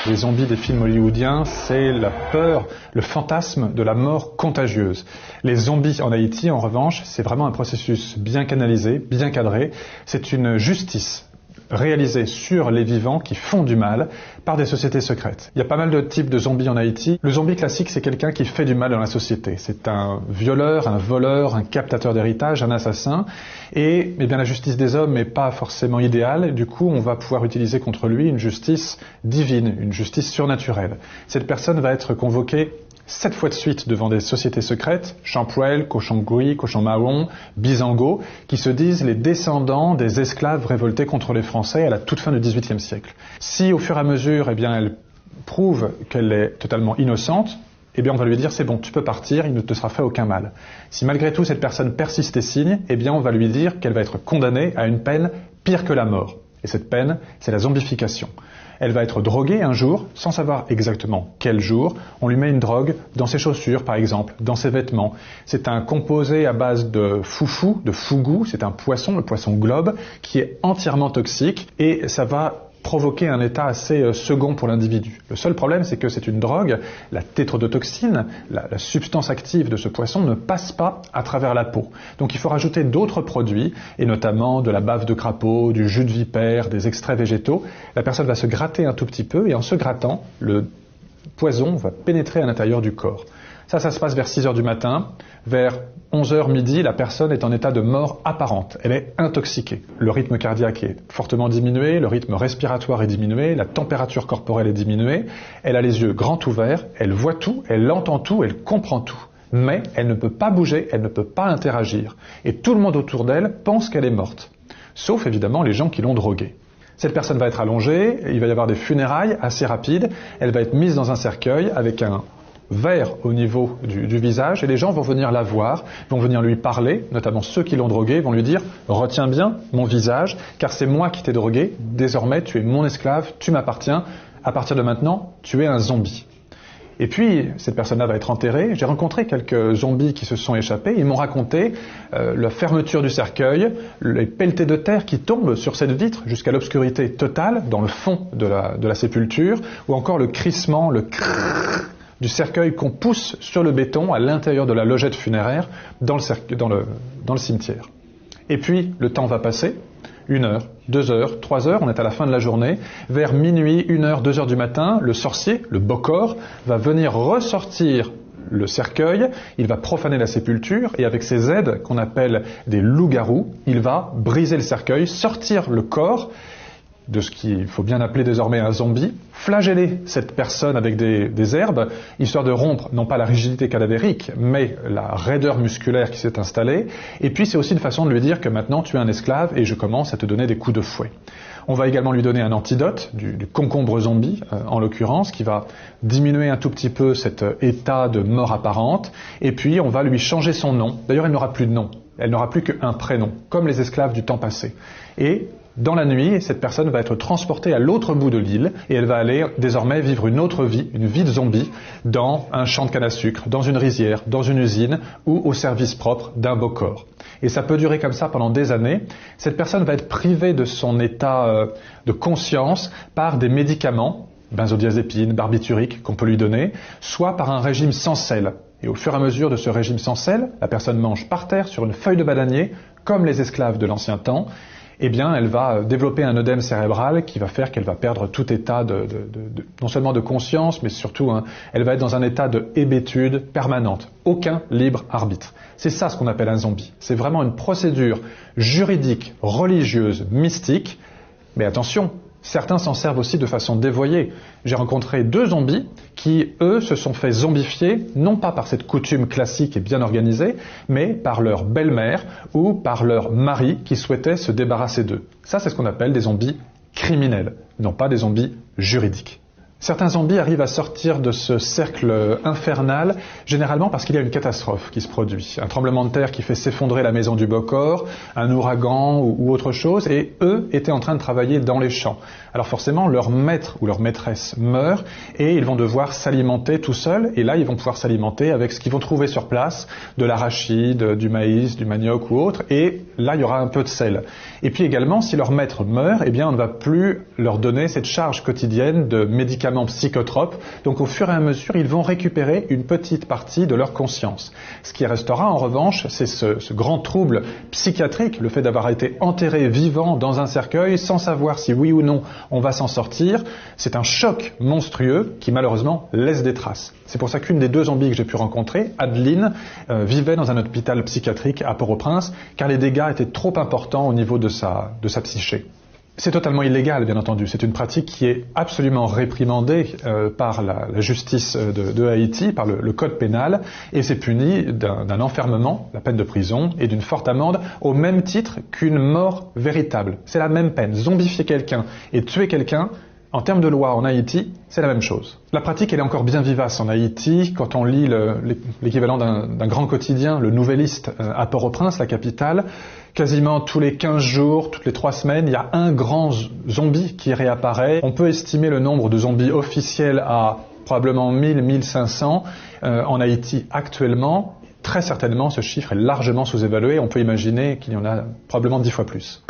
Les zombies des films hollywoodiens, c'est la peur, le fantasme de la mort contagieuse. Les zombies en Haïti, en revanche, c'est vraiment un processus bien canalisé, bien cadré. C'est une justice réalisée sur les vivants qui font du mal par des sociétés secrètes. Il y a pas mal de types de zombies en Haïti. Le zombie classique, c'est quelqu'un qui fait du mal dans la société. C'est un violeur, un voleur, un captateur d'héritage, un assassin. Et eh bien, la justice des hommes n'est pas forcément idéale. Du coup, on va pouvoir utiliser contre lui une justice divine, une justice surnaturelle. Cette personne va être convoquée 7 fois de suite devant des sociétés secrètes, Champouel, Cochon-Gouy, Cochon-Mahon, Bizango, qui se disent les descendants des esclaves révoltés contre les Français à la toute fin du XVIIIe siècle. Si au fur et à mesure, eh bien, elle prouve qu'elle est totalement innocente, eh bien, on va lui dire c'est bon, tu peux partir, il ne te sera fait aucun mal. Si malgré tout cette personne persiste et signe, eh bien, on va lui dire qu'elle va être condamnée à une peine pire que la mort. Et cette peine, c'est la zombification. Elle va être droguée un jour, sans savoir exactement quel jour. On lui met une drogue dans ses chaussures, par exemple, dans ses vêtements. C'est un composé à base de foufou, de fougou. C'est un poisson, le poisson globe, qui est entièrement toxique. Et ça va provoquer un état assez second pour l'individu. Le seul problème, c'est que c'est une drogue, la tétrodotoxine, la substance active de ce poisson ne passe pas à travers la peau. Donc il faut rajouter d'autres produits, et notamment de la bave de crapaud, du jus de vipère, des extraits végétaux. La personne va se gratter un tout petit peu, et en se grattant, le poison va pénétrer à l'intérieur du corps. Ça se passe vers 6 heures du matin. Vers 11h midi, la personne est en état de mort apparente. Elle est intoxiquée. Le rythme cardiaque est fortement diminué, le rythme respiratoire est diminué, la température corporelle est diminuée. Elle a les yeux grands ouverts, elle voit tout, elle entend tout, elle comprend tout. Mais elle ne peut pas bouger, elle ne peut pas interagir. Et tout le monde autour d'elle pense qu'elle est morte. Sauf évidemment les gens qui l'ont droguée. Cette personne va être allongée, il va y avoir des funérailles assez rapides, elle va être mise dans un cercueil avec un verre au niveau du visage et les gens vont venir la voir, vont venir lui parler, notamment ceux qui l'ont drogué, vont lui dire « Retiens bien mon visage, car c'est moi qui t'ai drogué, désormais tu es mon esclave, tu m'appartiens, à partir de maintenant tu es un zombie ». Et puis, cette personne-là va être enterrée. J'ai rencontré quelques zombies qui se sont échappés. Ils m'ont raconté la fermeture du cercueil, les pelletées de terre qui tombent sur cette vitre jusqu'à l'obscurité totale dans le fond de la sépulture, ou encore le crissement, le crrrr du cercueil qu'on pousse sur le béton à l'intérieur de la logette funéraire dans le cimetière. Et puis, le temps va passer. 1 heure, 2 heures, 3 heures, on est à la fin de la journée. Vers minuit, 1 heure, 2 heures du matin, le sorcier, le bokor, va venir ressortir le cercueil, il va profaner la sépulture et avec ses aides qu'on appelle des loups-garous, il va briser le cercueil, sortir le corps de ce qu'il faut bien appeler désormais un zombie, flageller cette personne avec des herbes, histoire de rompre non pas la rigidité cadavérique, mais la raideur musculaire qui s'est installée. Et puis c'est aussi une façon de lui dire que maintenant tu es un esclave et je commence à te donner des coups de fouet. On va également lui donner un antidote, du concombre zombie en l'occurrence, qui va diminuer un tout petit peu cet état de mort apparente. Et puis on va lui changer son nom. D'ailleurs elle n'aura plus de nom, elle n'aura plus qu'un prénom, comme les esclaves du temps passé. Et dans la nuit, cette personne va être transportée à l'autre bout de l'île et elle va aller désormais vivre une autre vie, une vie de zombie, dans un champ de canne à sucre, dans une rizière, dans une usine ou au service propre d'un bokor. Et ça peut durer comme ça pendant des années. Cette personne va être privée de son état de conscience par des médicaments, benzodiazépine, barbiturique qu'on peut lui donner, soit par un régime sans sel. Et au fur et à mesure de ce régime sans sel, la personne mange par terre sur une feuille de bananier, comme les esclaves de l'ancien temps. Eh bien, elle va développer un œdème cérébral qui va faire qu'elle va perdre tout état non seulement de conscience, mais surtout, elle va être dans un état de hébétude permanente. Aucun libre arbitre. C'est ça ce qu'on appelle un zombie. C'est vraiment une procédure juridique, religieuse, mystique. Mais attention, certains s'en servent aussi de façon dévoyée. J'ai rencontré 2 zombies qui, eux, se sont fait zombifier, non pas par cette coutume classique et bien organisée, mais par leur belle-mère ou par leur mari qui souhaitait se débarrasser d'eux. Ça, c'est ce qu'on appelle des zombies criminels, non pas des zombies juridiques. Certains zombies arrivent à sortir de ce cercle infernal, généralement parce qu'il y a une catastrophe qui se produit. Un tremblement de terre qui fait s'effondrer la maison du bokor, un ouragan ou autre chose, et eux étaient en train de travailler dans les champs. Alors forcément, leur maître ou leur maîtresse meurt, et ils vont devoir s'alimenter tout seuls, et là, ils vont pouvoir s'alimenter avec ce qu'ils vont trouver sur place, de l'arachide, du maïs, du manioc ou autre, et là, il y aura un peu de sel. Et puis également, si leur maître meurt, eh bien, on ne va plus leur donner cette charge quotidienne de médicaments médicaments psychotropes. Donc au fur et à mesure, ils vont récupérer une petite partie de leur conscience. Ce qui restera en revanche, c'est ce grand trouble psychiatrique, le fait d'avoir été enterré vivant dans un cercueil sans savoir si oui ou non on va s'en sortir. C'est un choc monstrueux qui malheureusement laisse des traces. C'est pour ça qu'une des 2 zombies que j'ai pu rencontrer, Adeline, vivait dans un hôpital psychiatrique à Port-au-Prince car les dégâts étaient trop importants au niveau de sa psyché. C'est totalement illégal, bien entendu. C'est une pratique qui est absolument réprimandée par la justice de Haïti, par le code pénal, et c'est puni d'un enfermement, la peine de prison, et d'une forte amende, au même titre qu'une mort véritable. C'est la même peine. Zombifier quelqu'un et tuer quelqu'un, en termes de loi en Haïti, c'est la même chose. La pratique, elle est encore bien vivace en Haïti. Quand on lit l'équivalent d'un grand quotidien, le Nouvelliste, à Port-au-Prince, la capitale, quasiment tous les 15 jours, toutes les 3 semaines, il y a un grand zombie qui réapparaît. On peut estimer le nombre de zombies officiels à probablement 1000, 1500 en Haïti actuellement. Très certainement, ce chiffre est largement sous-évalué. On peut imaginer qu'il y en a probablement 10 fois plus.